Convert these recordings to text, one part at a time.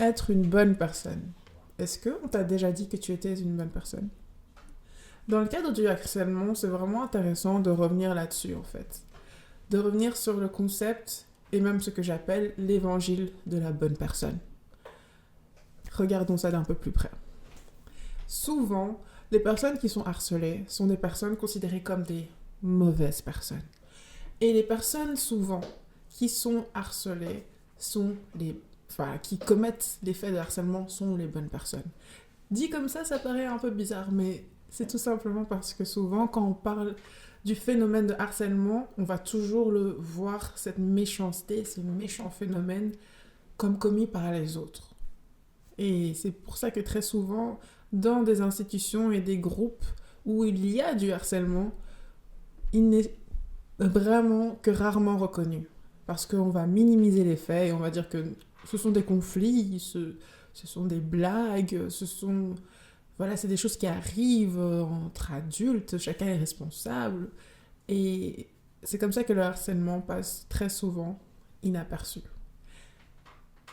Être une bonne personne. Est-ce qu'on t'a déjà dit que tu étais une bonne personne? Dans le cadre du harcèlement, c'est vraiment intéressant de revenir là-dessus, en fait. De revenir sur le concept et même ce que j'appelle l'évangile de la bonne personne. Regardons ça d'un peu plus près. Souvent, les personnes qui sont harcelées sont des personnes considérées comme des mauvaises personnes. Et les personnes, souvent, qui sont harcelées sont les... Enfin, qui commettent des faits de harcèlement sont les bonnes personnes. Dit comme ça paraît un peu bizarre, mais c'est tout simplement parce que souvent, quand on parle du phénomène de harcèlement, on va toujours le voir, cette méchanceté, ce méchant phénomène, comme commis par les autres. Et c'est pour ça que très souvent, dans des institutions et des groupes où il y a du harcèlement, il n'est vraiment que rarement reconnu. Parce qu'on va minimiser les faits et on va dire que ce sont des conflits, ce sont des blagues, ce sont... Voilà, c'est des choses qui arrivent entre adultes, chacun est responsable. Et c'est comme ça que le harcèlement passe très souvent inaperçu.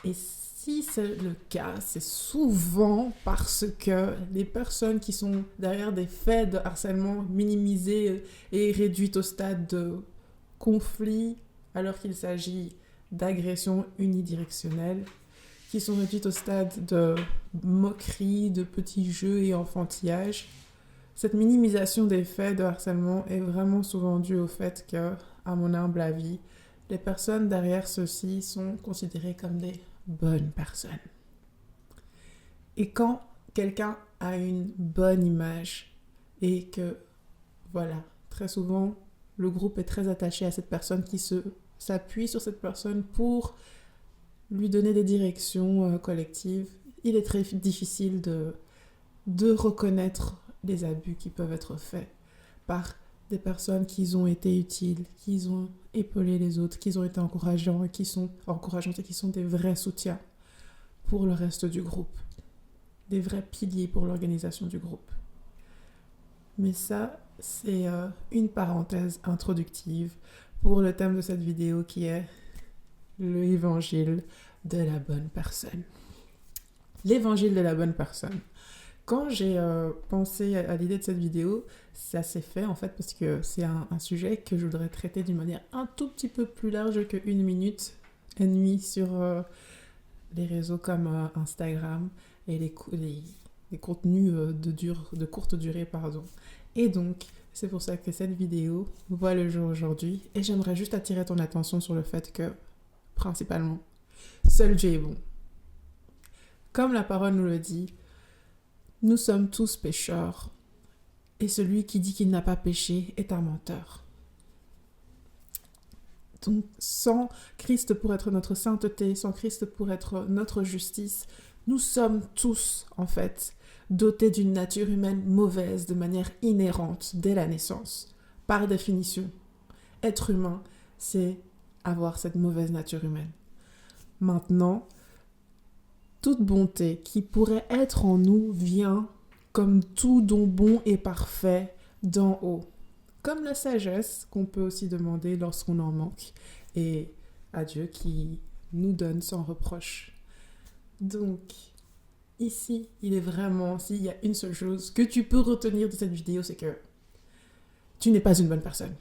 Et si c'est le cas, c'est souvent parce que les personnes qui sont derrière des faits de harcèlement minimisés et réduites au stade de conflit, alors qu'il s'agit d'agressions unidirectionnelles, qui sont réduites au stade de moquerie, de petits jeux et enfantillage. Cette minimisation des faits de harcèlement est vraiment souvent due au fait que, à mon humble avis, les personnes derrière ceux-ci sont considérées comme des bonnes personnes. Et quand quelqu'un a une bonne image et que, voilà, très souvent, le groupe est très attaché à cette personne qui s'appuie sur cette personne pour lui donner des directions collectives, il est très difficile de reconnaître les abus qui peuvent être faits par des personnes qui ont été utiles, qui ont épaulé les autres, qui ont été encourageantes et qui sont des vrais soutiens pour le reste du groupe, des vrais piliers pour l'organisation du groupe. Mais ça, c'est une parenthèse introductive pour le thème de cette vidéo qui est l'évangile de la bonne personne. L'évangile de la bonne personne. Quand j'ai pensé à l'idée de cette vidéo, ça s'est fait en fait parce que c'est un sujet que je voudrais traiter d'une manière un tout petit peu plus large que 1 minute et demie sur les réseaux comme Instagram et les contenus de courte durée. Et donc, c'est pour ça que cette vidéo voit le jour aujourd'hui et j'aimerais juste attirer ton attention sur le fait que, principalement, seul Dieu est bon. Comme la parole nous le dit, nous sommes tous pécheurs et celui qui dit qu'il n'a pas péché est un menteur. Donc, sans Christ pour être notre sainteté, sans Christ pour être notre justice, nous sommes tous, en fait, dotés d'une nature humaine mauvaise de manière inhérente dès la naissance. Par définition, être humain, c'est avoir cette mauvaise nature humaine. Maintenant, toute bonté qui pourrait être en nous vient, comme tout don bon et parfait, d'en haut. Comme la sagesse qu'on peut aussi demander lorsqu'on en manque, et à Dieu qui nous donne sans reproche. Donc, ici, il est vraiment, s'il y a une seule chose que tu peux retenir de cette vidéo, c'est que tu n'es pas une bonne personne.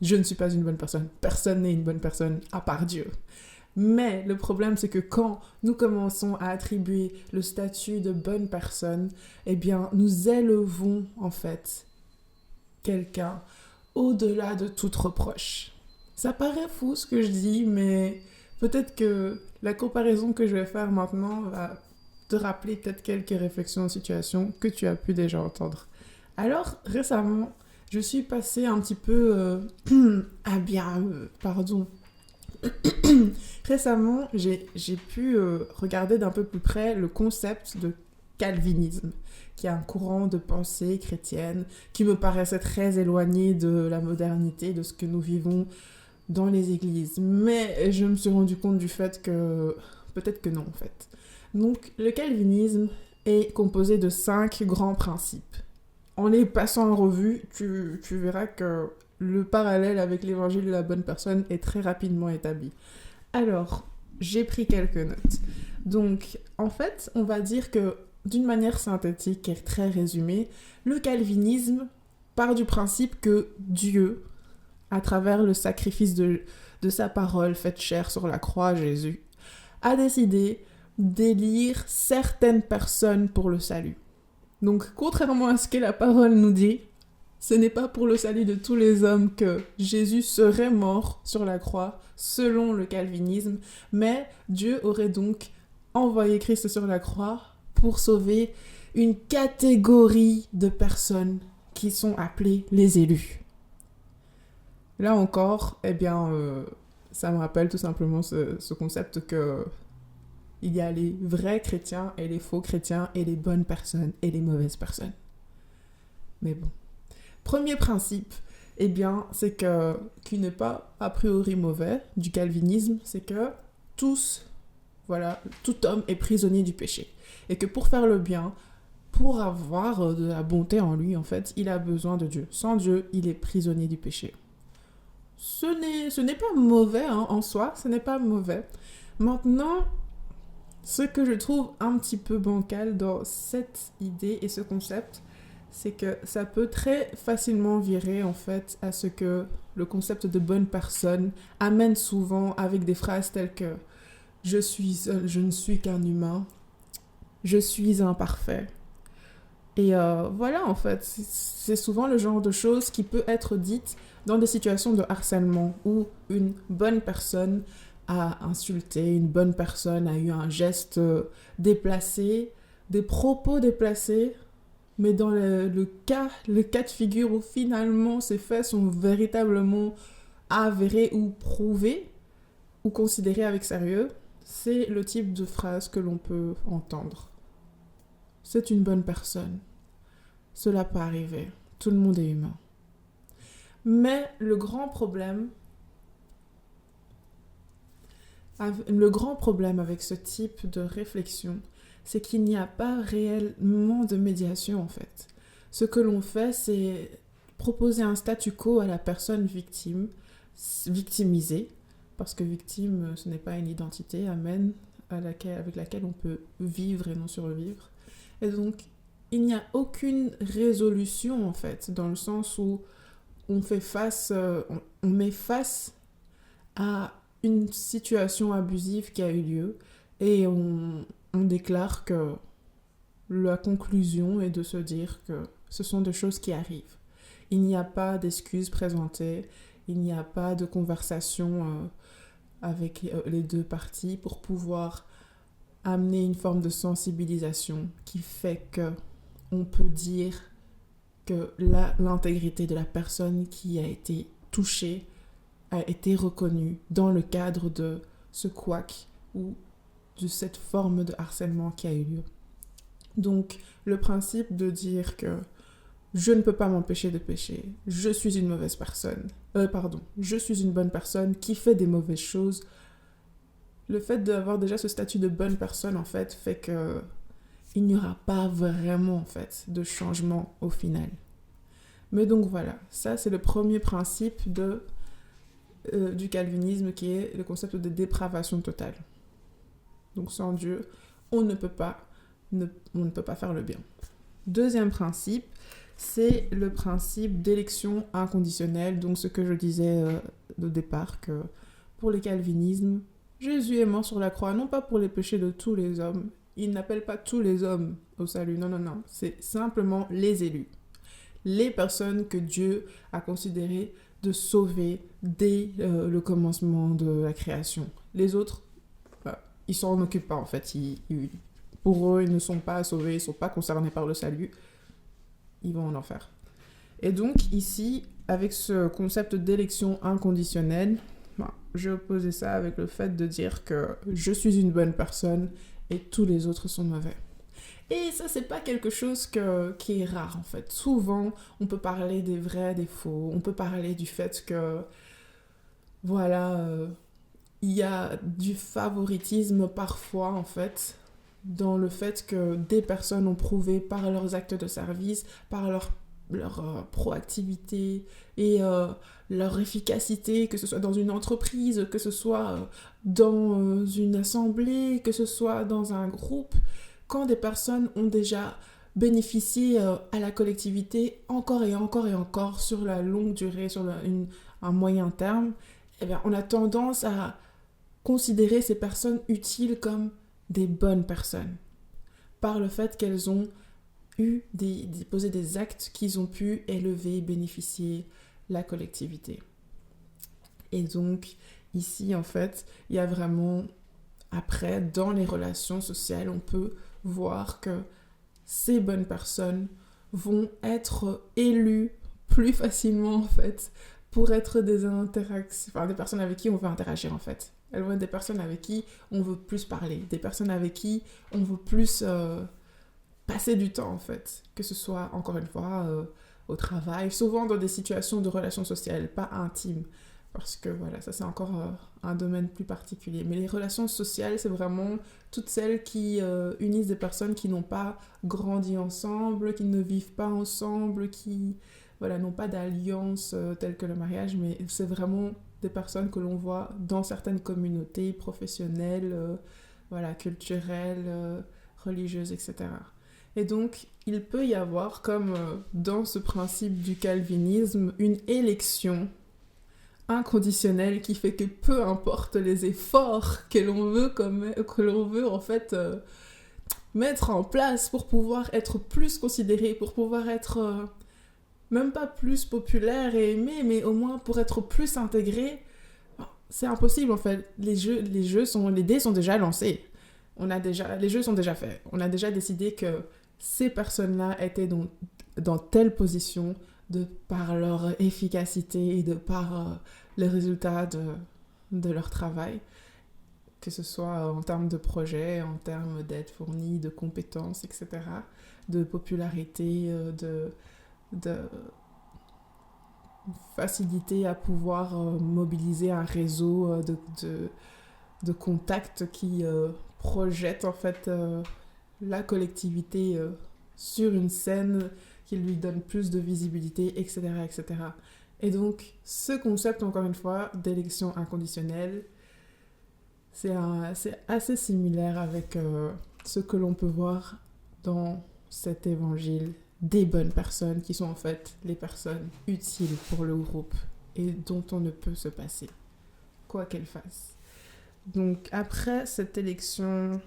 Je ne suis pas une bonne personne. Personne n'est une bonne personne à part Dieu. Mais le problème, c'est que quand nous commençons à attribuer le statut de bonne personne, eh bien, nous élevons, en fait, quelqu'un au-delà de toute reproche. Ça paraît fou ce que je dis, mais peut-être que la comparaison que je vais faire maintenant va te rappeler peut-être quelques réflexions de situation que tu as pu déjà entendre. Alors, récemment, je suis passée un petit peu... Récemment, j'ai pu regarder d'un peu plus près le concept de calvinisme, qui est un courant de pensée chrétienne qui me paraissait très éloigné de la modernité, de ce que nous vivons dans les églises. Mais je me suis rendu compte du fait que... Peut-être que non, en fait. Donc, le calvinisme est composé de 5 grands principes. En les passant en revue, tu verras que le parallèle avec l'évangile de la bonne personne est très rapidement établi. Alors, j'ai pris quelques notes. Donc, en fait, on va dire que d'une manière synthétique et très résumée, le calvinisme part du principe que Dieu, à travers le sacrifice de sa parole faite chair sur la croix, Jésus, a décidé d'élire certaines personnes pour le salut. Donc, contrairement à ce que la parole nous dit, ce n'est pas pour le salut de tous les hommes que Jésus serait mort sur la croix, selon le calvinisme, mais Dieu aurait donc envoyé Christ sur la croix pour sauver une catégorie de personnes qui sont appelées les élus. Là encore, ça me rappelle tout simplement ce concept que il y a les vrais chrétiens et les faux chrétiens et les bonnes personnes et les mauvaises personnes. Mais bon. Premier principe, c'est que, qui n'est pas a priori mauvais du calvinisme, c'est que tout homme est prisonnier du péché. Et que pour faire le bien, pour avoir de la bonté en lui, en fait, il a besoin de Dieu. Sans Dieu, il est prisonnier du péché. Ce n'est pas mauvais en soi, ce n'est pas mauvais. Maintenant, ce que je trouve un petit peu bancal dans cette idée et ce concept, c'est que ça peut très facilement virer en fait à ce que le concept de bonne personne amène souvent avec des phrases telles que je ne suis qu'un humain, je suis imparfait. Et voilà, en fait, c'est souvent le genre de choses qui peut être dite dans des situations de harcèlement où une bonne personne a insulté, une bonne personne a eu un geste déplacé, des propos déplacés, mais dans le cas de figure où finalement ces faits sont véritablement avérés ou prouvés ou considérés avec sérieux, c'est le type de phrase que l'on peut entendre. C'est une bonne personne. Cela peut arriver. Tout le monde est humain. Mais le grand problème avec ce type de réflexion, c'est qu'il n'y a pas réellement de médiation en fait. Ce que l'on fait, c'est proposer un statu quo à la personne victimisée, parce que victime, ce n'est pas une identité, amen, avec laquelle on peut vivre et non survivre. Et donc, il n'y a aucune résolution en fait, dans le sens où on met face à une situation abusive qui a eu lieu et on déclare que la conclusion est de se dire que ce sont des choses qui arrivent. Il n'y a pas d'excuses présentées, il n'y a pas de conversation avec les deux parties pour pouvoir amener une forme de sensibilisation qui fait que on peut dire que l'intégrité de la personne qui a été touchée a été reconnue dans le cadre de ce couac ou de cette forme de harcèlement qui a eu lieu. Donc, le principe de dire que je ne peux pas m'empêcher de pécher, je suis une mauvaise personne, je suis une bonne personne qui fait des mauvaises choses, le fait d'avoir déjà ce statut de bonne personne, en fait que il n'y aura pas vraiment, en fait, de changement au final. Mais donc voilà, ça c'est le premier principe du calvinisme qui est le concept de dépravation totale. Donc sans Dieu, on ne peut pas faire le bien. Deuxième principe, c'est le principe d'élection inconditionnelle. Donc ce que je disais au départ, que pour le calvinisme, Jésus est mort sur la croix, non pas pour les péchés de tous les hommes. Il n'appelle pas tous les hommes au salut, non. C'est simplement les élus. Les personnes que Dieu a considérées de sauver dès le commencement de la création. Les autres, ils s'en occupent pas en fait. Pour eux, ils ne sont pas sauvés, ils ne sont pas concernés par le salut. Ils vont en enfer. Et donc ici, avec ce concept d'élection inconditionnelle, j'ai opposé ça avec le fait de dire que je suis une bonne personne et tous les autres sont mauvais. Et ça, c'est pas quelque chose qui est rare, en fait. Souvent, on peut parler des vrais, des faux. On peut parler du fait que, il y a du favoritisme parfois, en fait, dans le fait que des personnes ont prouvé par leurs actes de service, par leur proactivité et leur efficacité, que ce soit dans une entreprise, que ce soit dans une assemblée, que ce soit dans un groupe, quand des personnes ont déjà bénéficié à la collectivité encore et encore et encore sur la longue durée, sur un moyen terme, eh bien, on a tendance à considérer ces personnes utiles comme des bonnes personnes par le fait qu'elles ont posé des actes qui ont pu élever, bénéficier la collectivité. Et donc, ici, en fait, il y a vraiment, après, dans les relations sociales, on peut voir que ces bonnes personnes vont être élues plus facilement, en fait, pour être des personnes avec qui on veut interagir, en fait. Elles vont être des personnes avec qui on veut plus parler, des personnes avec qui on veut plus passer du temps, en fait. Que ce soit, encore une fois, au travail, souvent dans des situations de relations sociales, pas intimes. Parce que voilà, ça c'est encore un domaine plus particulier. Mais les relations sociales, c'est vraiment toutes celles qui unissent des personnes qui n'ont pas grandi ensemble, qui ne vivent pas ensemble, qui n'ont pas d'alliance telle que le mariage, mais c'est vraiment des personnes que l'on voit dans certaines communautés professionnelles, culturelles, religieuses, etc. Et donc, il peut y avoir, comme dans ce principe du calvinisme, une élection inconditionnelle qui fait que peu importe les efforts que l'on veut en fait mettre en place pour pouvoir être plus considéré, pour pouvoir être même pas plus populaire et aimé, mais au moins pour être plus intégré, c'est impossible en fait. Les dés sont déjà lancés. Les jeux sont déjà faits. On a déjà décidé que ces personnes-là étaient dans telle position par leur efficacité et par les résultats de leur travail, que ce soit en termes de projet, en termes d'aide fournie, de compétences, etc., de popularité, de facilité à pouvoir mobiliser un réseau de contacts qui projette en fait la collectivité sur une scène qui lui donne plus de visibilité, etc., etc. Et donc, ce concept, encore une fois, d'élection inconditionnelle, c'est assez similaire avec ce que l'on peut voir dans cet évangile des bonnes personnes qui sont en fait les personnes utiles pour le groupe et dont on ne peut se passer, quoi qu'elles fassent. Donc, après cette élection,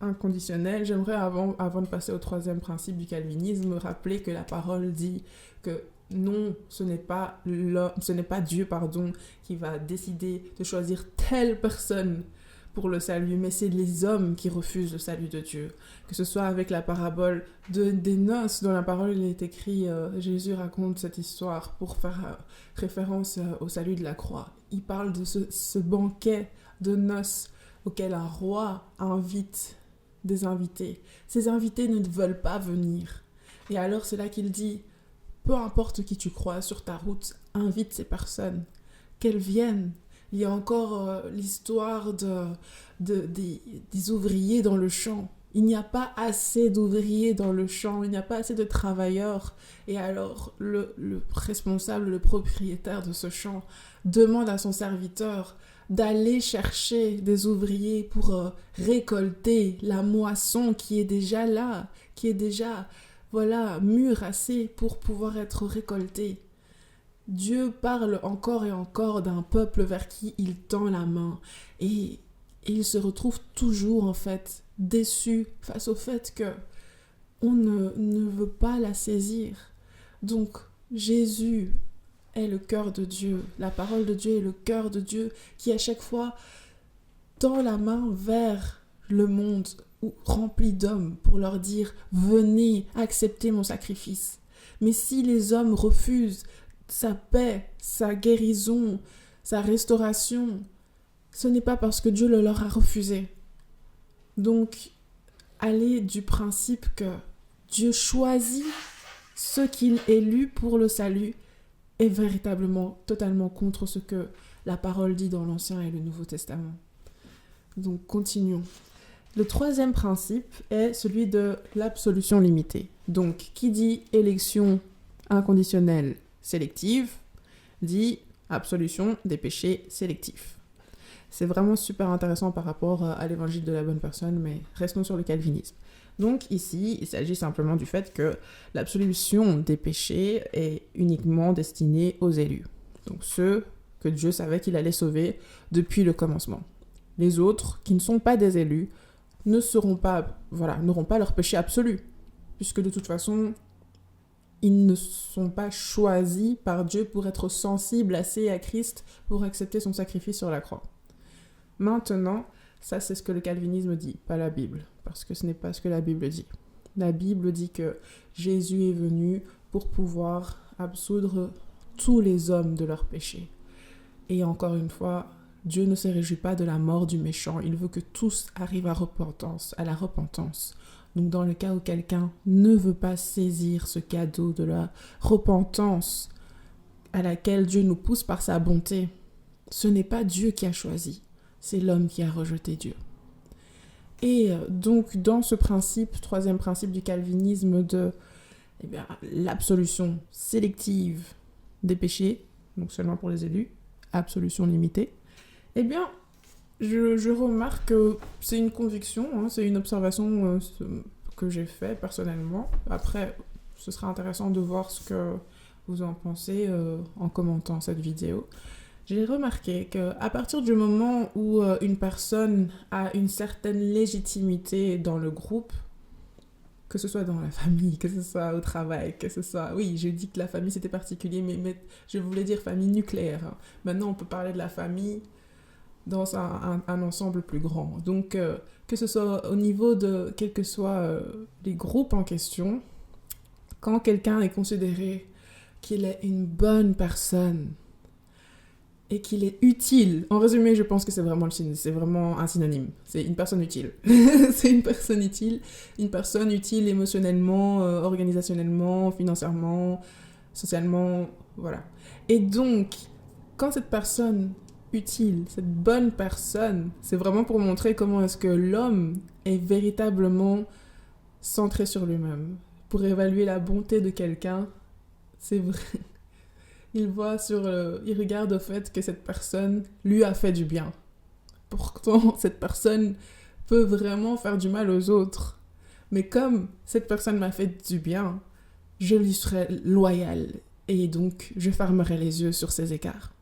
inconditionnelle, j'aimerais, avant de passer au troisième principe du calvinisme, rappeler que la parole dit que non, ce n'est pas Dieu, qui va décider de choisir telle personne pour le salut, mais c'est les hommes qui refusent le salut de Dieu. Que ce soit avec la parabole des noces, dans la parole il est écrit, Jésus raconte cette histoire pour faire référence au salut de la croix. Il parle de ce banquet de noces auquel un roi invite des invités. Ces invités ne veulent pas venir. Et alors c'est là qu'il dit, peu importe qui tu croises sur ta route, invite ces personnes, qu'elles viennent. Il y a encore l'histoire des ouvriers dans le champ. Il n'y a pas assez d'ouvriers dans le champ, il n'y a pas assez de travailleurs. Et alors le responsable, le propriétaire de ce champ demande à son serviteur d'aller chercher des ouvriers pour récolter la moisson qui est déjà là, qui est déjà mûre assez pour pouvoir être récoltée. Dieu parle encore et encore d'un peuple vers qui il tend la main et il se retrouve toujours en fait déçu face au fait que on ne veut pas la saisir. Donc Jésus est le cœur de Dieu, la parole de Dieu est le cœur de Dieu qui à chaque fois tend la main vers le monde rempli d'hommes pour leur dire « Venez, acceptez mon sacrifice ». Mais si les hommes refusent sa paix, sa guérison, sa restauration, ce n'est pas parce que Dieu le leur a refusé. Donc, allez du principe que Dieu choisit ceux qu'il élut pour le salut est véritablement totalement contre ce que la parole dit dans l'Ancien et le Nouveau Testament. Donc, continuons. Le troisième principe est celui de l'absolution limitée. Donc, qui dit élection inconditionnelle sélective, dit absolution des péchés sélectifs. C'est vraiment super intéressant par rapport à l'évangile de la bonne personne, mais restons sur le calvinisme. Donc ici, il s'agit simplement du fait que l'absolution des péchés est uniquement destinée aux élus. Donc ceux que Dieu savait qu'il allait sauver depuis le commencement. Les autres, qui ne sont pas des élus, n'auront pas leur péché absolu, puisque de toute façon, ils ne sont pas choisis par Dieu pour être sensibles assez à Christ pour accepter son sacrifice sur la croix. Maintenant, ça c'est ce que le calvinisme dit, pas la Bible, parce que ce n'est pas ce que la Bible dit. La Bible dit que Jésus est venu pour pouvoir absoudre tous les hommes de leurs péchés. Et encore une fois, Dieu ne se réjouit pas de la mort du méchant, il veut que tous arrivent à la repentance. Donc dans le cas où quelqu'un ne veut pas saisir ce cadeau de la repentance à laquelle Dieu nous pousse par sa bonté, ce n'est pas Dieu qui a choisi, c'est l'homme qui a rejeté Dieu. Et donc dans ce principe, troisième principe du calvinisme de l'absolution sélective des péchés, donc seulement pour les élus, absolution limitée, je remarque que c'est une conviction, c'est une observation que j'ai faite personnellement. Après, ce sera intéressant de voir ce que vous en pensez en commentant cette vidéo. J'ai remarqué qu'à partir du moment où une personne a une certaine légitimité dans le groupe, que ce soit dans la famille, que ce soit au travail, que ce soit... Oui, j'ai dit que la famille c'était particulier, mais je voulais dire famille nucléaire. Maintenant, on peut parler de la famille dans un ensemble plus grand. Donc, que ce soit au niveau de quels que soient les groupes en question, quand quelqu'un est considéré qu'il est une bonne personne et qu'il est utile, en résumé, je pense que c'est vraiment un synonyme. C'est une personne utile. C'est une personne utile émotionnellement, organisationnellement, financièrement, socialement, voilà. Et donc, quand cette personne utile, cette bonne personne, c'est vraiment pour montrer comment est-ce que l'homme est véritablement centré sur lui-même. Pour évaluer la bonté de quelqu'un, c'est vrai. Il regarde au fait que cette personne lui a fait du bien. Pourtant, cette personne peut vraiment faire du mal aux autres. Mais comme cette personne m'a fait du bien, je lui serai loyal. Et donc, je fermerai les yeux sur ces écarts.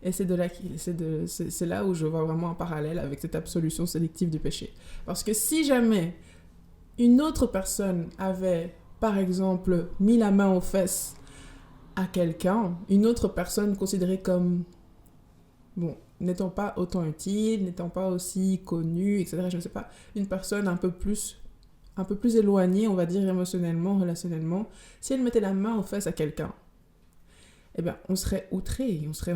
Et c'est là où je vois vraiment un parallèle avec cette absolution sélective du péché. Parce que si jamais une autre personne avait, par exemple, mis la main aux fesses à quelqu'un, une autre personne considérée comme, n'étant pas autant utile, n'étant pas aussi connue, etc., je ne sais pas, une personne un peu plus éloignée, on va dire, émotionnellement, relationnellement, si elle mettait la main aux fesses à quelqu'un, on serait outré, on serait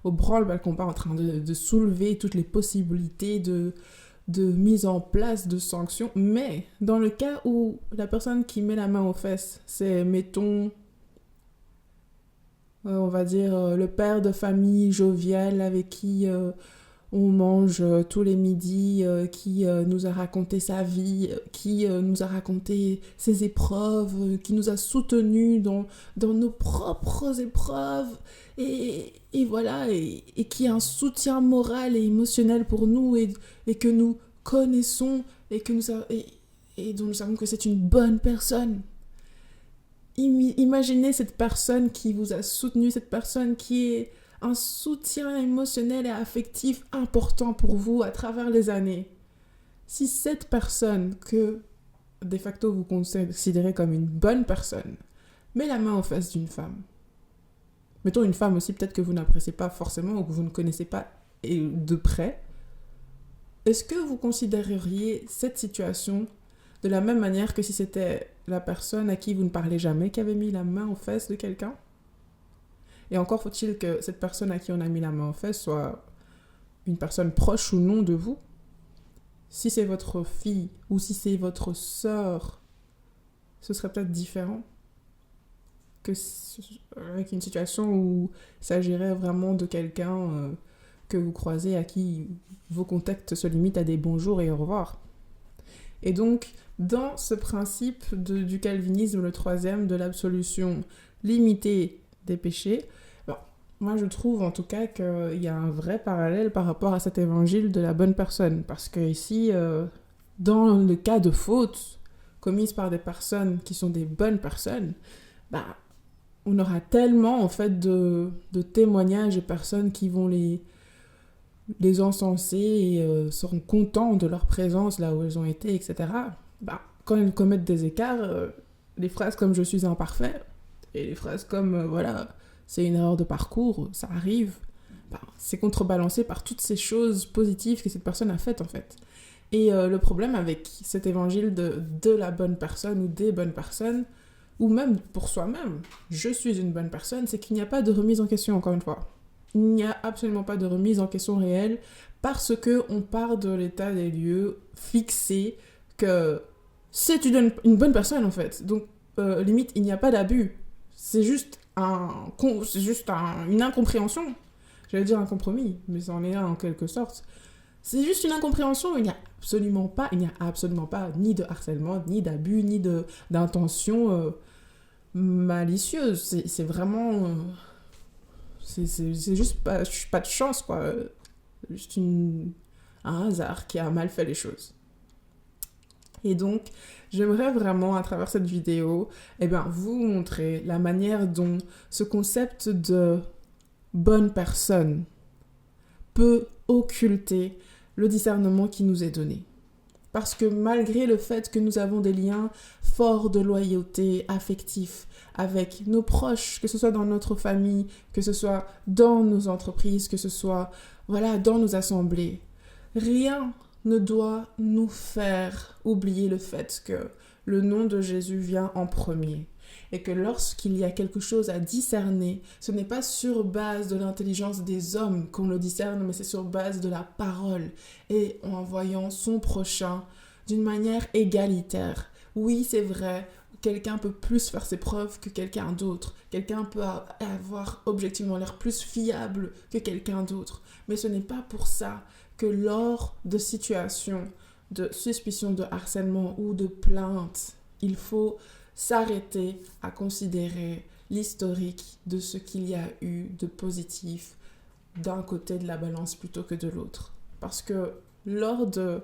au branle-bas le combat en train de soulever toutes les possibilités de mise en place de sanctions. Mais dans le cas où la personne qui met la main aux fesses, c'est, mettons, on va dire, le père de famille jovial avec qui on mange tous les midis, qui nous a raconté sa vie, qui nous a raconté ses épreuves, qui nous a soutenus dans nos propres épreuves, et voilà, et qui est un soutien moral et émotionnel pour nous, et que nous connaissons, et dont nous savons que c'est une bonne personne. Imaginez cette personne qui vous a soutenu, cette personne qui est un soutien émotionnel et affectif important pour vous à travers les années. Si cette personne que, de facto, vous considérez comme une bonne personne, met la main aux fesses d'une femme, mettons une femme aussi peut-être que vous n'appréciez pas forcément ou que vous ne connaissez pas de près, est-ce que vous considéreriez cette situation de la même manière que si c'était la personne à qui vous ne parlez jamais qui avait mis la main aux fesses de quelqu'un? Et encore faut-il que cette personne à qui on a mis la main aux fesses soit une personne proche ou non de vous. Si c'est votre fille ou si c'est votre sœur, ce serait peut-être différent avec une situation où il s'agirait vraiment de quelqu'un que vous croisez, à qui vos contacts se limitent à des bonjours et au revoir. Et donc, dans ce principe du calvinisme, le troisième, de l'absolution limitée des péchés, bon, moi je trouve en tout cas qu'il y a un vrai parallèle par rapport à cet évangile de la bonne personne. Parce que ici, dans le cas de fautes commises par des personnes qui sont des bonnes personnes, bah, on aura tellement en fait de témoignages de personnes qui vont les encenser et seront contents de leur présence là où elles ont été, etc. Bah, quand ils commettent des écarts, les phrases comme « je suis imparfait » et les phrases comme voilà, c'est une erreur de parcours, ça arrive, bah, c'est contrebalancé par toutes ces choses positives que cette personne a faites en fait. Et le problème avec cet évangile de la bonne personne ou des bonnes personnes, ou même pour soi-même, je suis une bonne personne, c'est qu'il n'y a pas de remise en question, encore une fois. Il n'y a absolument pas de remise en question réelle parce qu'on part de l'état des lieux fixé que c'est une bonne personne en fait. Donc, limite, il n'y a pas d'abus. C'est juste, une incompréhension. J'allais dire un compromis, mais c'en est un en quelque sorte. C'est juste une incompréhension. Il n'y a absolument pas ni de harcèlement, ni d'abus, ni d'intention malicieuse. C'est vraiment... c'est juste pas de chance, quoi. Juste un hasard qui a mal fait les choses. Et donc, j'aimerais vraiment, à travers cette vidéo, vous montrer la manière dont ce concept de bonne personne peut occulter le discernement qui nous est donné. Parce que malgré le fait que nous avons des liens forts de loyauté affectifs avec nos proches, que ce soit dans notre famille, que ce soit dans nos entreprises, que ce soit dans nos assemblées, rien ne doit nous faire oublier le fait que le nom de Jésus vient en premier. Et que lorsqu'il y a quelque chose à discerner, ce n'est pas sur base de l'intelligence des hommes qu'on le discerne, mais c'est sur base de la parole et en voyant son prochain d'une manière égalitaire. Oui, c'est vrai, quelqu'un peut plus faire ses preuves que quelqu'un d'autre. Quelqu'un peut avoir objectivement l'air plus fiable que quelqu'un d'autre. Mais ce n'est pas pour ça que lors de situations de suspicion de harcèlement ou de plainte, il faut s'arrêter à considérer l'historique de ce qu'il y a eu de positif d'un côté de la balance plutôt que de l'autre. Parce que lors de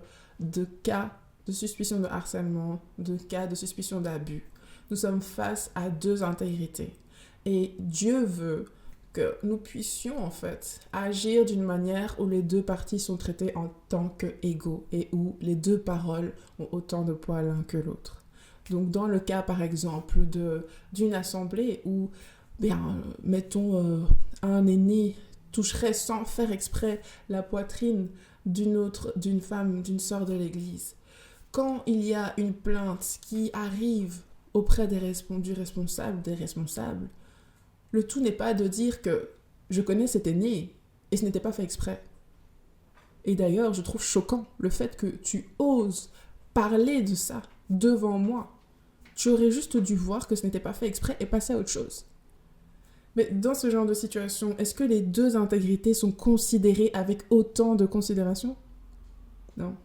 cas de suspicion de harcèlement, de cas de suspicion d'abus, nous sommes face à deux intégrités. Et Dieu veut que nous puissions en fait agir d'une manière où les deux parties sont traitées en tant qu'égaux et où les deux paroles ont autant de poids l'un que l'autre. Donc dans le cas par exemple d'une assemblée où, mettons, un aîné toucherait sans faire exprès la poitrine d'une femme, d'une sœur de l'église. Quand il y a une plainte qui arrive auprès des responsables, le tout n'est pas de dire que je connais cet aîné et ce n'était pas fait exprès. Et d'ailleurs, je trouve choquant le fait que tu oses parler de ça devant moi. Tu aurais juste dû voir que ce n'était pas fait exprès et passer à autre chose. Mais dans ce genre de situation, est-ce que les deux intégrités sont considérées avec autant de considération ? Non.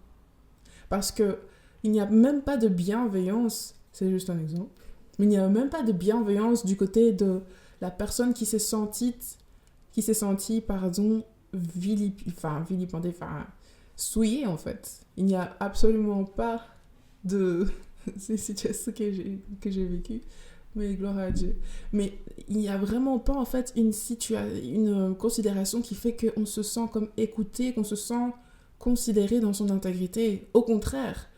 Parce que il n'y a même pas de bienveillance, c'est juste un exemple, mais il n'y a même pas de bienveillance du côté de la personne qui s'est sentie, vilipendée, souillée en fait. Il n'y a absolument pas de ces situations que j'ai vécues, mais gloire à Dieu. Mais il n'y a vraiment pas en fait une considération qui fait qu'on se sent comme écouté, qu'on se sent considéré dans son intégrité. Au contraire,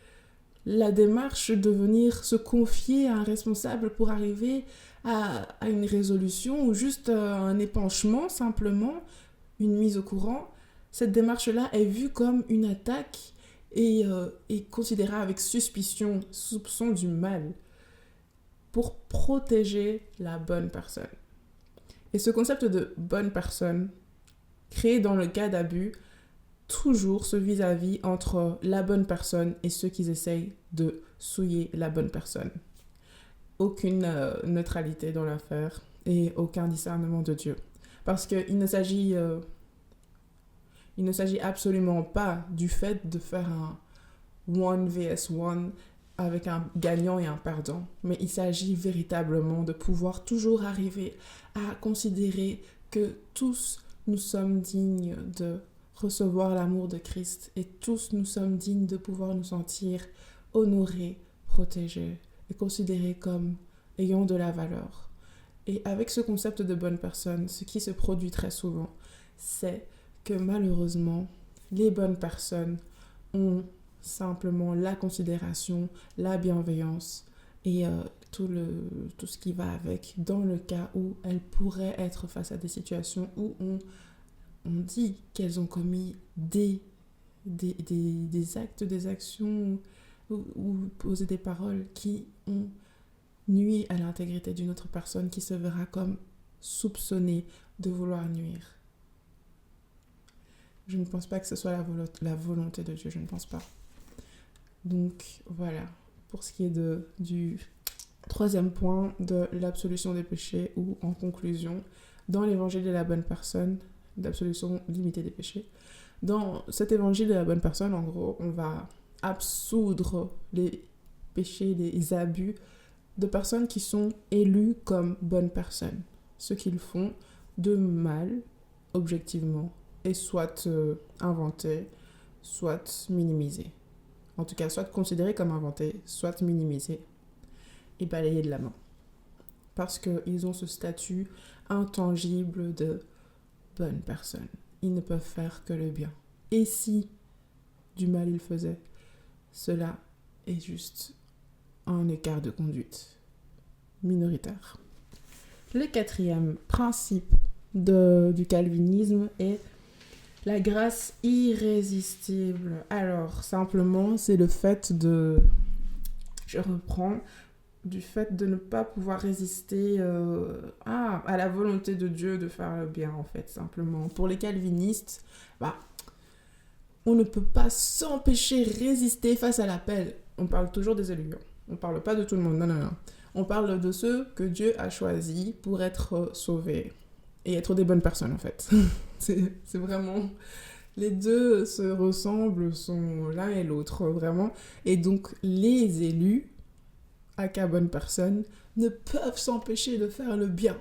la démarche de venir se confier à un responsable pour arriver à une résolution ou juste un épanchement simplement, une mise au courant, cette démarche-là est vue comme une attaque et considérée avec suspicion, soupçon du mal pour protéger la bonne personne. Et ce concept de bonne personne, créé dans le cas d'abus, toujours ce vis-à-vis entre la bonne personne et ceux qui essayent de souiller la bonne personne. Aucune neutralité dans l'affaire et aucun discernement de Dieu. Parce qu'il ne s'agit absolument pas du fait de faire one vs one avec un gagnant et un perdant, mais il s'agit véritablement de pouvoir toujours arriver à considérer que tous nous sommes dignes de recevoir l'amour de Christ et tous nous sommes dignes de pouvoir nous sentir honorés, protégés et considérés comme ayant de la valeur. Et avec ce concept de bonne personne, ce qui se produit très souvent, c'est que malheureusement, les bonnes personnes ont simplement la considération, la bienveillance et tout ce qui va avec dans le cas où elles pourraient être face à des situations où on dit qu'elles ont commis des actes, des actions ou posé des paroles qui ont nuit à l'intégrité d'une autre personne qui se verra comme soupçonnée de vouloir nuire. Je ne pense pas que ce soit la volonté de Dieu, je ne pense pas. Donc voilà, pour ce qui est du troisième point de l'absolution des péchés, ou en conclusion, dans l'évangile de la bonne personne, d'absolution limitée des péchés, dans cet évangile de la bonne personne, en gros, on va absoudre les péchés, les abus de personnes qui sont élues comme bonnes personnes. Ce qu'ils font de mal, objectivement, est soit inventé, soit minimisé. En tout cas, soit considéré comme inventé, soit minimisé et balayé de la main. Parce qu'ils ont ce statut intangible de bonne personne. Ils ne peuvent faire que le bien. Et si du mal ils faisaient, cela est juste un écart de conduite minoritaire. Le quatrième principe du calvinisme est la grâce irrésistible. Alors, simplement, c'est le fait du fait de ne pas pouvoir résister à la volonté de Dieu de faire le bien, en fait, simplement. Pour les calvinistes, on ne peut pas s'empêcher de résister face à l'appel. On parle toujours des élus. On ne parle pas de tout le monde, non. On parle de ceux que Dieu a choisis pour être sauvés et être des bonnes personnes, en fait. c'est vraiment... Les deux se ressemblent, sont l'un et l'autre, vraiment. Et donc, les élus, aka bonnes personnes, ne peuvent s'empêcher de faire le bien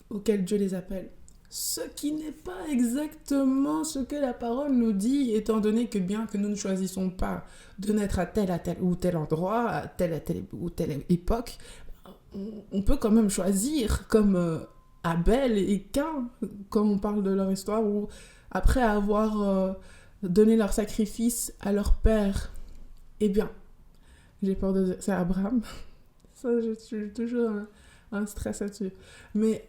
auquel Dieu les appelle. Ce qui n'est pas exactement ce que la parole nous dit, étant donné que bien que nous ne choisissons pas de naître à tel ou tel endroit, à telle ou telle époque, on peut quand même choisir, comme Abel et Caïn, quand on parle de leur histoire, où après avoir donné leur sacrifice à leur père, eh bien, j'ai peur de dire, c'est Abraham, ça je suis toujours un stress là-dessus, mais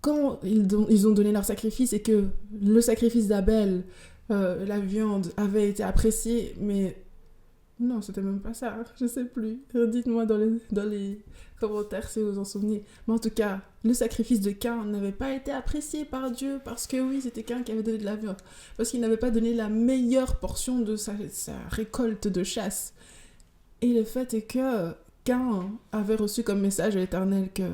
quand ils ont donné leur sacrifice et que le sacrifice d'Abel, la viande, avait été appréciée, mais non, c'était même pas ça, je sais plus. Dites-moi dans les commentaires si vous en souvenez. Mais en tout cas, le sacrifice de Caïn n'avait pas été apprécié par Dieu parce que oui, c'était Caïn qui avait donné de la viande. Parce qu'il n'avait pas donné la meilleure portion de sa récolte de chasse. Et le fait est que Caïn avait reçu comme message de l'Éternel que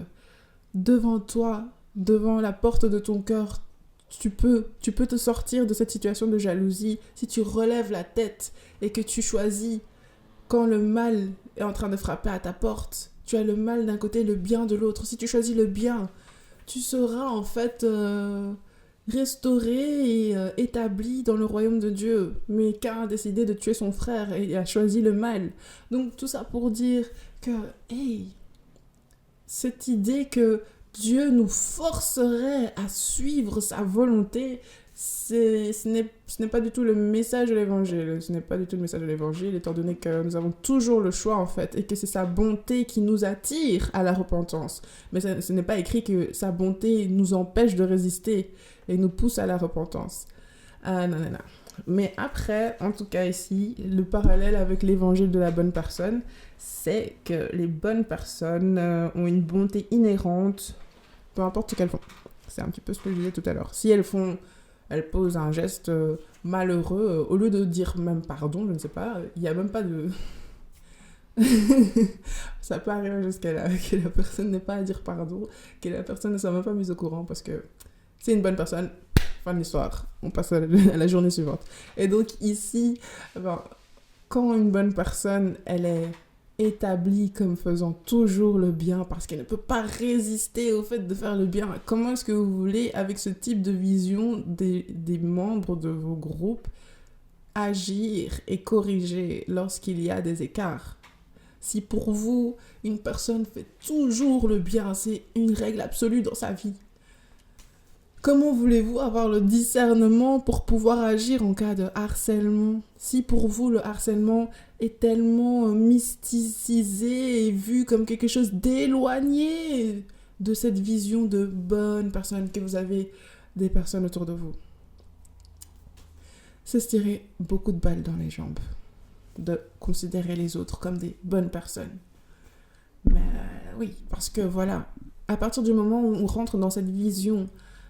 devant toi, devant la porte de ton cœur, tu peux te sortir de cette situation de jalousie si tu relèves la tête et que tu choisis, quand le mal est en train de frapper à ta porte, tu as le mal d'un côté, le bien de l'autre. Si tu choisis le bien, tu seras en fait restauré et établi dans le royaume de Dieu. Mais Caïn a décidé de tuer son frère et a choisi le mal. Donc tout ça pour dire que, cette idée que Dieu nous forcerait à suivre sa volonté, ce n'est pas du tout le message de l'évangile. Ce n'est pas du tout le message de l'évangile, étant donné que nous avons toujours le choix, en fait, et que c'est sa bonté qui nous attire à la repentance. Mais ce n'est pas écrit que sa bonté nous empêche de résister et nous pousse à la repentance. Non. Mais après, en tout cas ici, le parallèle avec l'évangile de la bonne personne, c'est que les bonnes personnes ont une bonté inhérente, peu importe ce qu'elles font. C'est un petit peu ce que je disais tout à l'heure. Si elles posent un geste malheureux, au lieu de dire même pardon, je ne sais pas, il n'y a même pas de... Ça peut arriver jusqu'à là, que la personne n'ait pas à dire pardon, que la personne ne soit même pas mise au courant, parce que c'est une bonne personne, fin de l'histoire, on passe à la journée suivante. Et donc ici, quand une bonne personne, elle est établie comme faisant toujours le bien parce qu'elle ne peut pas résister au fait de faire le bien, comment est-ce que vous voulez, avec ce type de vision des membres de vos groupes, agir et corriger lorsqu'il y a des écarts? Si pour vous, une personne fait toujours le bien, c'est une règle absolue dans sa vie, comment voulez-vous avoir le discernement pour pouvoir agir en cas de harcèlement? Si pour vous, le harcèlement est tellement mysticisé et vu comme quelque chose d'éloigné de cette vision de bonne personne, que vous avez des personnes autour de vous. C'est se tirer beaucoup de balles dans les jambes de considérer les autres comme des bonnes personnes. Mais oui, parce que voilà, à partir du moment où on rentre dans cette vision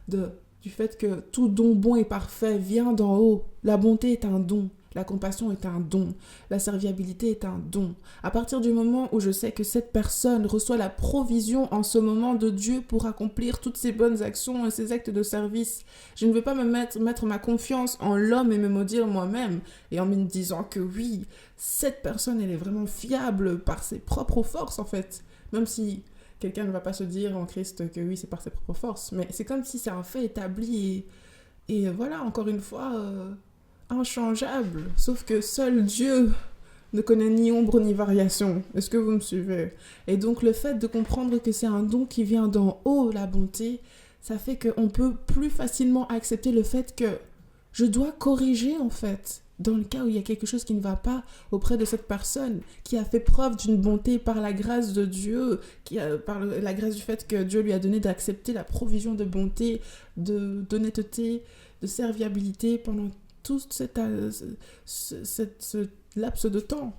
du fait que tout don bon et parfait vient d'en haut, la bonté est un don, la compassion est un don, la serviabilité est un don. À partir du moment où je sais que cette personne reçoit la provision en ce moment de Dieu pour accomplir toutes ses bonnes actions et ses actes de service, je ne veux pas mettre ma confiance en l'homme et me maudire moi-même, et en me disant que oui, cette personne, elle est vraiment fiable par ses propres forces en fait, même si quelqu'un ne va pas se dire en Christ que oui, c'est par ses propres forces, mais c'est comme si c'est un fait établi et voilà, encore une fois, inchangeable. Sauf que seul Dieu ne connaît ni ombre ni variation. Est-ce que vous me suivez? Et donc le fait de comprendre que c'est un don qui vient d'en haut, la bonté, ça fait qu'on peut plus facilement accepter le fait que je dois corriger en fait. Dans le cas où il y a quelque chose qui ne va pas auprès de cette personne qui a fait preuve d'une bonté par la grâce de Dieu, par la grâce du fait que Dieu lui a donné d'accepter la provision de bonté, d'honnêteté, de serviabilité pendant tout ce laps de temps.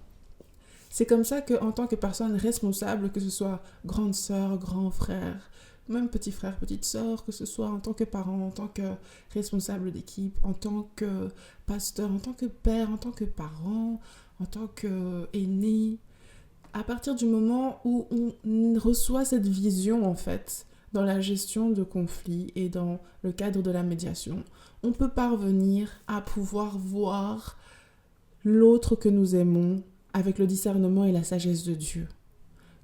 C'est comme ça qu'en tant que personne responsable, que ce soit grande sœur, grand frère, même petit frère, petite sœur, que ce soit en tant que parent, en tant que responsable d'équipe, en tant que pasteur, en tant que père, en tant que parent, en tant qu'aîné, à partir du moment où on reçoit cette vision en fait, dans la gestion de conflits et dans le cadre de la médiation, on peut parvenir à pouvoir voir l'autre que nous aimons avec le discernement et la sagesse de Dieu.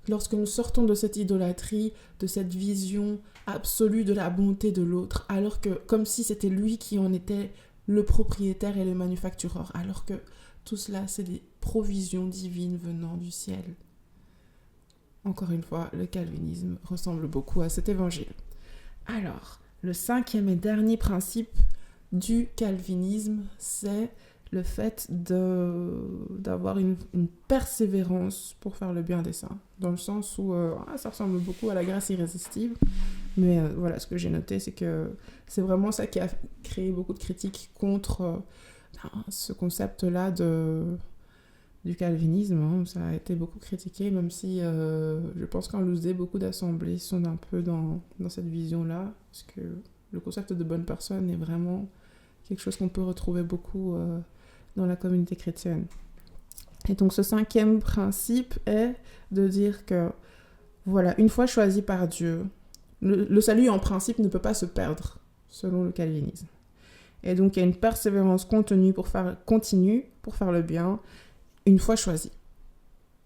Lorsque nous sortons de cette idolâtrie, de cette vision absolue de la bonté de l'autre, alors que, comme si c'était lui qui en était le propriétaire et le manufactureur, alors que tout cela, c'est des provisions divines venant du ciel. Encore une fois, le calvinisme ressemble beaucoup à cet évangile. Alors, le 5e et dernier principe du calvinisme, c'est le fait d'avoir une persévérance pour faire le bien des saints. Dans le sens où ça ressemble beaucoup à la grâce irrésistible. Mais voilà, ce que j'ai noté, c'est que c'est vraiment ça qui a créé beaucoup de critiques contre ce concept-là du calvinisme. Hein. Ça a été beaucoup critiqué, même si je pense qu'en Lousdé, beaucoup d'assemblées sont un peu dans cette vision-là. Parce que le concept de bonne personne est vraiment quelque chose qu'on peut retrouver beaucoup dans la communauté chrétienne. Et donc ce 5e principe est de dire que, voilà, une fois choisi par Dieu, le salut en principe ne peut pas se perdre, selon le calvinisme. Et donc il y a une persévérance continue pour faire le bien, une fois choisi.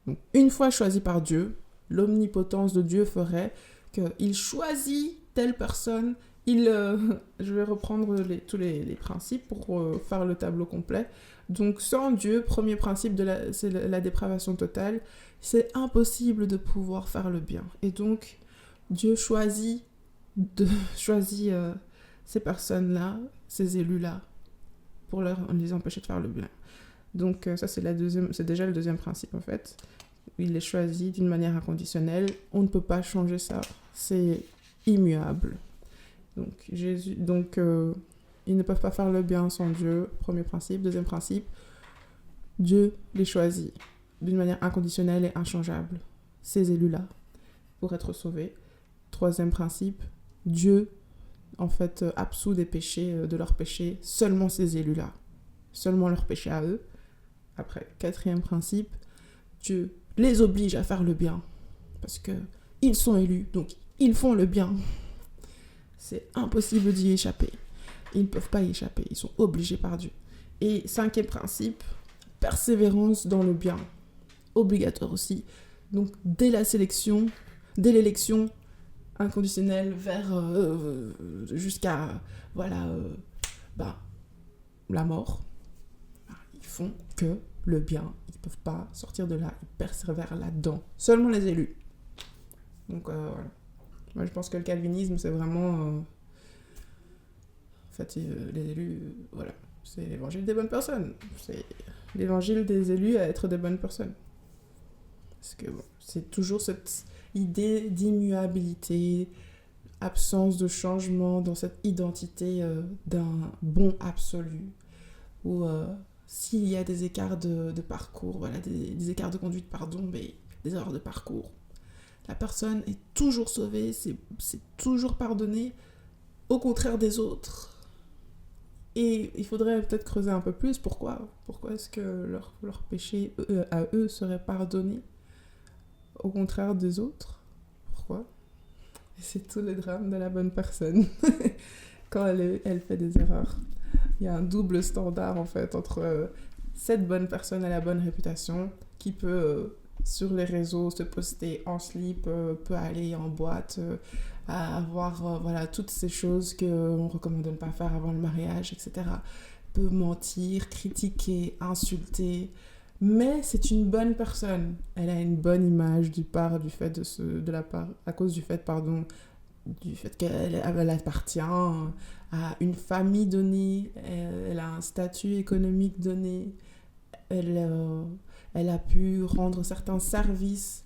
Donc une fois choisi par Dieu, l'omnipotence de Dieu ferait qu'il choisit telle personne. Je vais reprendre tous les principes pour faire le tableau complet. Donc sans Dieu, premier principe, c'est la dépravation totale. C'est impossible de pouvoir faire le bien. Et donc Dieu choisit ces personnes-là, ces élus-là, pour les empêcher de faire le bien. Donc ça c'est déjà le deuxième principe en fait. Il les choisit d'une manière inconditionnelle. On ne peut pas changer ça. C'est immuable. Donc, ils ne peuvent pas faire le bien sans Dieu, premier principe. Deuxième principe, Dieu les choisit d'une manière inconditionnelle et inchangeable, ces élus-là, pour être sauvés. Troisième principe, Dieu, en fait, absout des péchés, de leurs péchés, seulement ces élus-là, seulement leurs péchés à eux. Après, quatrième principe, Dieu les oblige à faire le bien, parce qu'ils sont élus, donc ils font le bien. C'est impossible d'y échapper. Ils ne peuvent pas y échapper. Ils sont obligés par Dieu. Et 5e principe, persévérance dans le bien, obligatoire aussi. Donc dès l'élection inconditionnelle vers jusqu'à la mort, ils font que le bien. Ils peuvent pas sortir de là, ils persévèrent là-dedans. Seulement les élus. Donc voilà. Moi je pense que le calvinisme c'est vraiment les élus, voilà, c'est l'évangile des bonnes personnes. C'est l'évangile des élus à être des bonnes personnes. Parce que c'est toujours cette idée d'immuabilité, absence de changement dans cette identité d'un bon absolu. Où s'il y a des écarts de parcours, voilà, des écarts de conduite, mais des erreurs de parcours, la personne est toujours sauvée, c'est toujours pardonné, au contraire des autres. Et il faudrait peut-être creuser un peu plus. Pourquoi est-ce que leur péché à eux serait pardonné au contraire des autres? Pourquoi? Et c'est tout le drame de la bonne personne quand elle fait des erreurs. Il y a un double standard en fait entre cette bonne personne à la bonne réputation qui peut sur les réseaux se poster en slip, peut aller en boîte, à avoir toutes ces choses qu'on recommande de ne pas faire avant le mariage, etc. Peut mentir, critiquer, insulter, mais c'est une bonne personne. Elle a une bonne image à cause du fait qu'elle appartient à une famille donnée, elle a un statut économique donné, elle a pu rendre certains services.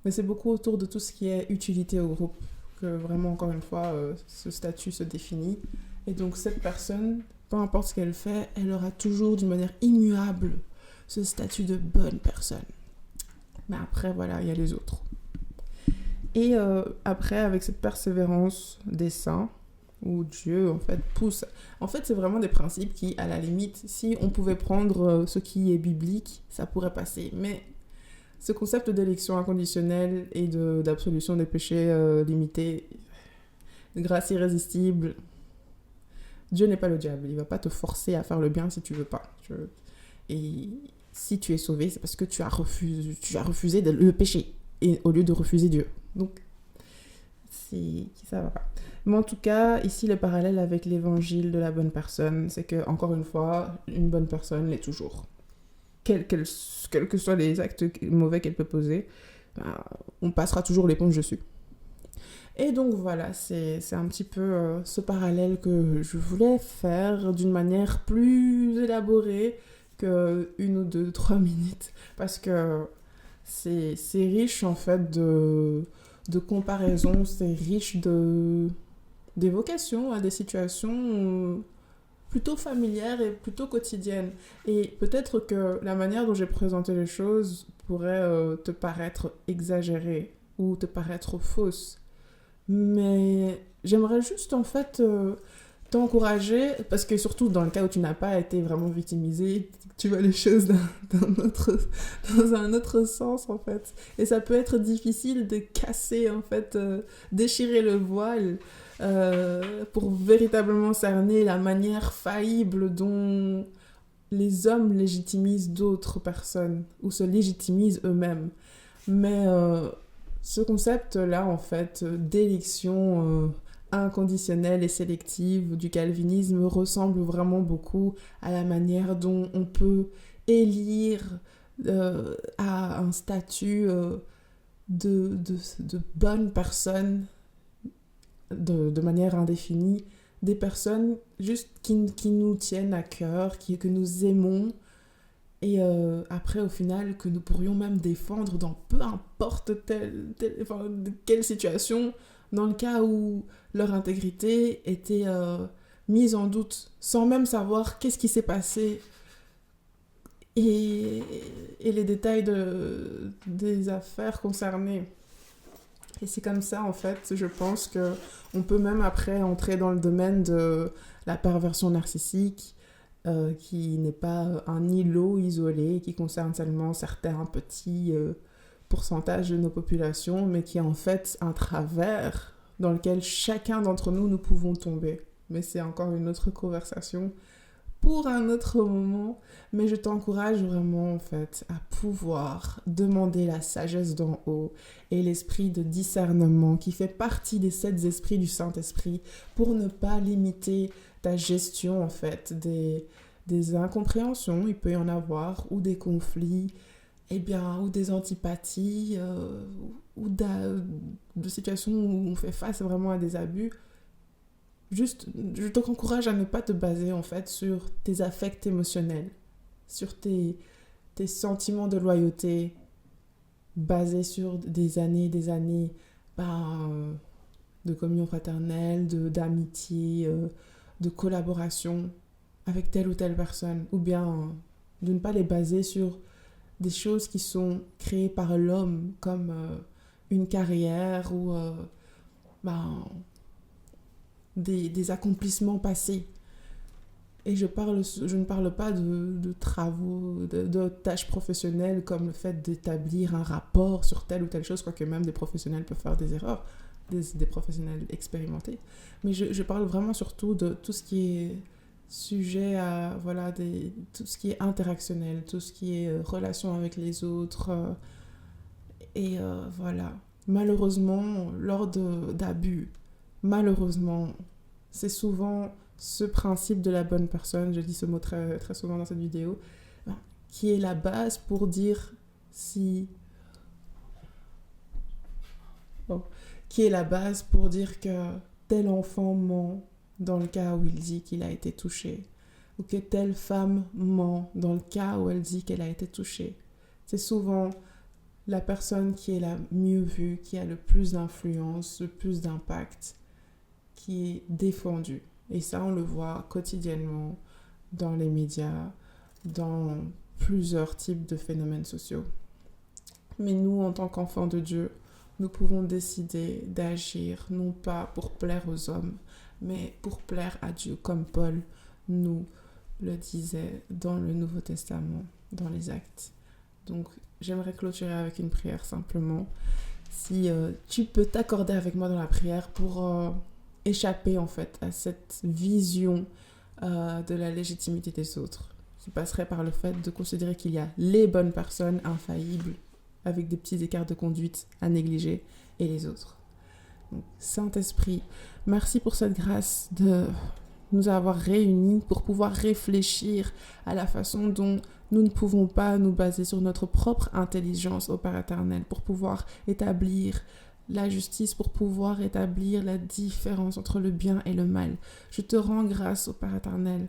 Mais c'est beaucoup autour de tout ce qui est utilité au groupe que vraiment, encore une fois, ce statut se définit. Et donc cette personne, peu importe ce qu'elle fait, elle aura toujours d'une manière immuable ce statut de bonne personne. Mais après, voilà, il y a les autres. Et après, avec cette persévérance des saints, où Dieu, en fait, pousse... En fait, c'est vraiment des principes qui, à la limite, si on pouvait prendre ce qui est biblique, ça pourrait passer. Mais ce concept d'élection inconditionnelle et d'absolution des péchés limités, de grâce irrésistible, Dieu n'est pas le diable. Il ne va pas te forcer à faire le bien si tu ne veux pas. Et si tu es sauvé, c'est parce que tu as refusé le péché, et au lieu de refuser Dieu. Donc, ça va pas. Mais en tout cas, ici, le parallèle avec l'évangile de la bonne personne, c'est que, encore une fois, une bonne personne l'est toujours. Quels que soient les actes mauvais qu'elle peut poser, on passera toujours l'éponge dessus. Et donc voilà, c'est un petit peu ce parallèle que je voulais faire d'une manière plus élaborée que 1 ou 2, 3 minutes. Parce que c'est riche en fait de comparaisons, c'est riche d'évocations à des situations plutôt familières et plutôt quotidiennes. Et peut-être que la manière dont j'ai présenté les choses pourrait te paraître exagérée ou te paraître fausse. Mais j'aimerais juste en fait t'encourager, parce que surtout dans le cas où tu n'as pas été vraiment victimisé, tu vois les choses dans un autre sens en fait. Et ça peut être difficile de casser en fait, déchirer le voile pour véritablement cerner la manière faillible dont les hommes légitimisent d'autres personnes ou se légitimisent eux-mêmes. Mais ce concept-là en fait d'élection inconditionnelle et sélective du calvinisme ressemble vraiment beaucoup à la manière dont on peut élire à un statut de bonne personne de manière indéfinie, des personnes juste qui nous tiennent à cœur, que nous aimons, et après au final que nous pourrions même défendre dans peu importe quelle situation, dans le cas où leur intégrité était mise en doute, sans même savoir qu'est-ce qui s'est passé et les détails des affaires concernées. Et c'est comme ça, en fait, je pense qu'on peut même après entrer dans le domaine de la perversion narcissique, qui n'est pas un îlot isolé, qui concerne seulement certains petits pourcentages de nos populations, mais qui est en fait un travers dans lequel chacun d'entre nous pouvons tomber. Mais c'est encore une autre conversation pour un autre moment. Mais je t'encourage vraiment, en fait, à pouvoir demander la sagesse d'en haut et l'esprit de discernement qui fait partie des 7 esprits du Saint-Esprit pour ne pas limiter ta gestion, en fait, des incompréhensions, il peut y en avoir, ou des conflits, ou des antipathies, ou de situations où on fait face vraiment à des abus. Juste, je t'encourage à ne pas te baser en fait sur tes affects émotionnels, sur tes sentiments de loyauté basés sur des années de communion fraternelle, d'amitié, de collaboration avec telle ou telle personne, ou bien de ne pas les baser sur des choses qui sont créées par l'homme, comme une carrière ou des accomplissements passés. Et je ne parle pas de travaux, de tâches professionnelles comme le fait d'établir un rapport sur telle ou telle chose, quoique même des professionnels peuvent faire des erreurs, des professionnels expérimentés. Mais je parle vraiment surtout de tout ce qui est sujet à, tout ce qui est interactionnel, tout ce qui est relation avec les autres. Voilà. Malheureusement, lors d'abus, malheureusement, c'est souvent ce principe de la bonne personne, je dis ce mot très, très souvent dans cette vidéo, qui est la base pour dire si... Bon, qui est la base pour dire que tel enfant ment dans le cas où il dit qu'il a été touché, ou que telle femme ment dans le cas où elle dit qu'elle a été touchée. C'est souvent la personne qui est la mieux vue, qui a le plus d'influence, le plus d'impact, qui est défendue. Et ça, on le voit quotidiennement dans les médias, dans plusieurs types de phénomènes sociaux. Mais nous, en tant qu'enfants de Dieu, nous pouvons décider d'agir, non pas pour plaire aux hommes, mais pour plaire à Dieu, comme Paul nous le disait dans le Nouveau Testament, dans les Actes. Donc, j'aimerais clôturer avec une prière simplement. Si tu peux t'accorder avec moi dans la prière pour échapper en fait à cette vision de la légitimité des autres, qui passerait par le fait de considérer qu'il y a les bonnes personnes infaillibles, avec des petits écarts de conduite à négliger, et les autres. Donc, Saint-Esprit, merci pour cette grâce de nous avoir réunis pour pouvoir réfléchir à la façon dont nous ne pouvons pas nous baser sur notre propre intelligence au Père éternel pour pouvoir établir la justice, pour pouvoir établir la différence entre le bien et le mal. Je te rends grâce au Père éternel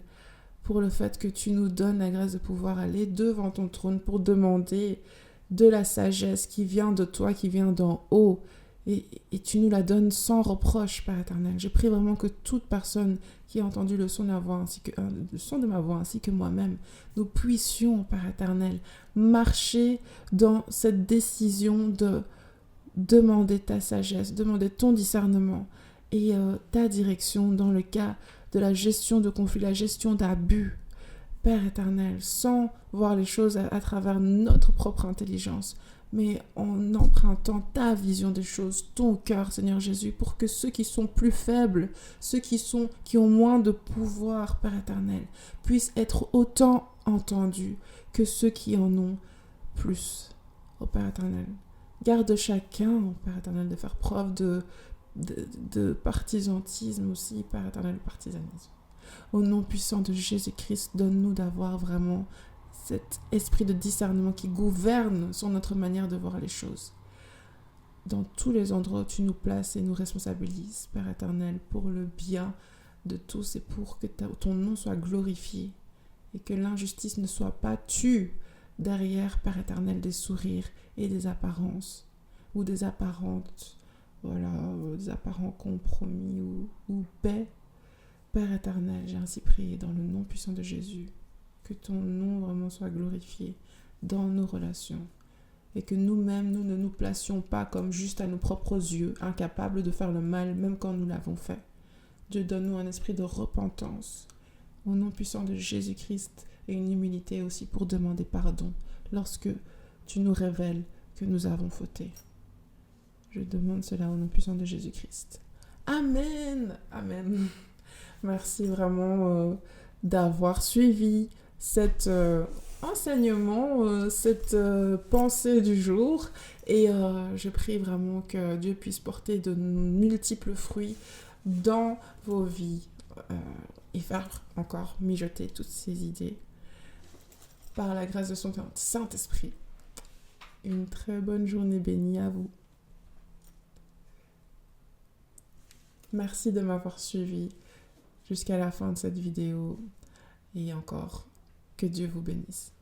pour le fait que tu nous donnes la grâce de pouvoir aller devant ton trône pour demander de la sagesse qui vient de toi, qui vient d'en haut. Et tu nous la donnes sans reproche, Père éternel. Je prie vraiment que toute personne qui a entendu le son de ma voix ainsi que moi-même, nous puissions, Père éternel, marcher dans cette décision de demander ta sagesse, demander ton discernement et ta direction dans le cas de la gestion de conflits, la gestion d'abus, Père éternel, sans voir les choses à travers notre propre intelligence, mais en empruntant ta vision des choses, ton cœur, Seigneur Jésus, pour que ceux qui sont plus faibles, ceux qui ont moins de pouvoir, Père éternel, puissent être autant entendus que ceux qui en ont plus, ô Père éternel. Garde chacun, ô Père éternel, de faire preuve de partisantisme aussi, Père éternel, partisanisme. Au nom puissant de Jésus-Christ, donne-nous d'avoir vraiment cet esprit de discernement qui gouverne sur notre manière de voir les choses. Dans tous les endroits où tu nous places et nous responsabilises, Père éternel, pour le bien de tous et pour que ton nom soit glorifié et que l'injustice ne soit pas tue derrière, Père éternel, des sourires et des apparences ou des apparentes, des apparents compromis ou paix. Père éternel, j'ai ainsi prié dans le nom puissant de Jésus, que ton nom vraiment soit glorifié dans nos relations et que nous-mêmes, nous ne nous placions pas comme juste à nos propres yeux, incapables de faire le mal même quand nous l'avons fait. Dieu, donne-nous un esprit de repentance au nom puissant de Jésus-Christ et une humilité aussi pour demander pardon lorsque tu nous révèles que nous avons fauté. Je demande cela au nom puissant de Jésus-Christ. Amen. Amen. Merci vraiment d'avoir suivi cet enseignement, cette pensée du jour. Et je prie vraiment que Dieu puisse porter de multiples fruits dans vos vies et faire encore mijoter toutes ces idées par la grâce de son Saint-Esprit. Une très bonne journée bénie à vous. Merci de m'avoir suivi jusqu'à la fin de cette vidéo et encore que Dieu vous bénisse.